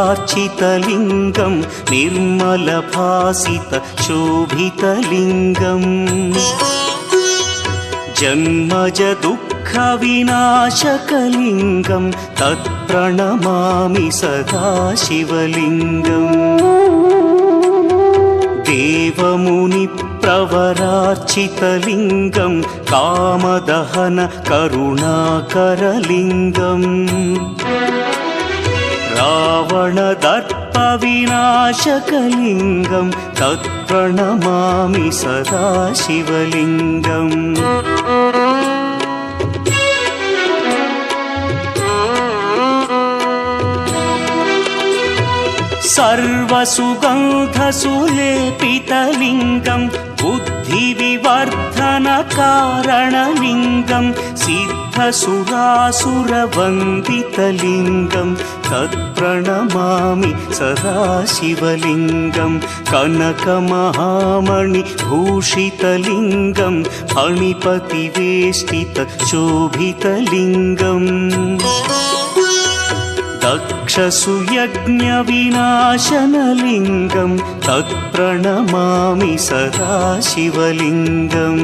प्रवरार्चितलिङ्गं निर्मलभासितशोभितलिङ्गम् जन्मज दुःखविनाशकलिङ्गं तत्प्रणमामि सदा शिवलिङ्गम् देवमुनिप्रवरार्चितलिङ्गं कामदहन करुणाकरलिङ्गम् रावणदर्पविनाशकलिङ्गं तत्प्रणमामि सदा शिवलिङ्गम् सर्वसुगन्धसुलेपितलिङ्गं बुद्धिविवर्धनकारणलिङ्गं सिद्धसुरासुरवन्दितलिङ्गं तत्प्रणमामि सदा शिवलिङ्गं कनकमहामणिभूषितलिङ्गं फणिपतिवेष्टितशोभितलिङ्गम् दक्षसुयज्ञविनाशनलिङ्गं तत्प्रणमामि सदा शिवलिङ्गम्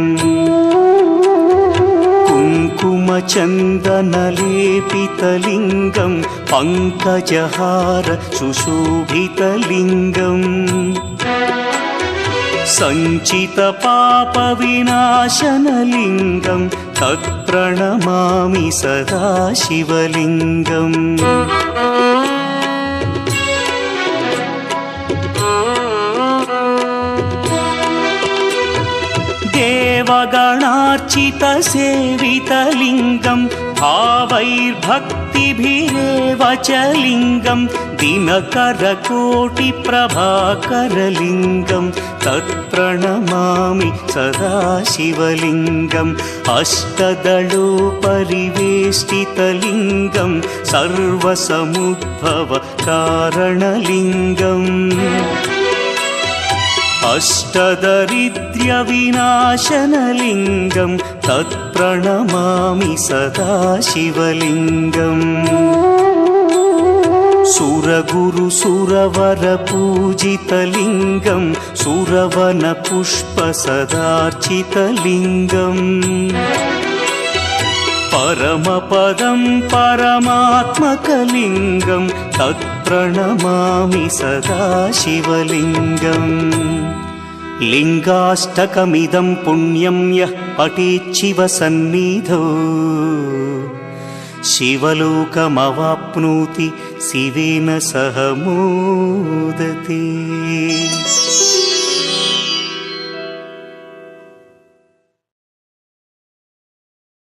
कुङ्कुमचन्दनलेपितलिङ्गं पङ्कजहार सुशोभितलिङ्गम् सञ्चितपापविनाशनलिङ्गं तत्प्रणमामि सदा शिवलिङ्गम् देवगणार्चितसेवितलिङ्गं भावैर्भक्तिभिरेव च लिङ्गं दिनकरकोटिप्रभाकरलिङ्गं तत्प्रणमामि सदा शिवलिङ्गम् अष्टदलोपरिवेष्टितलिङ्गं सर्वसमुद्भवकारणलिङ्गम् अष्टदरिद्र्यविनाशनलिङ्गं तत्प्रणमामि सदा शिवलिङ्गम् सुरगुरुसुरवरपूजितलिङ्गं सुरवनपुष्पसदार्चितलिङ्गम् परमपदं परमात्मकलिङ्गं तत्प्रणमामि सदा शिवलिङ्गम् लिङ्गाष्टकमिदं पुण्यं यः पठेच्छिवसन्निधौ शिवलोकमवाप्नोति शिवेन सह मोदते।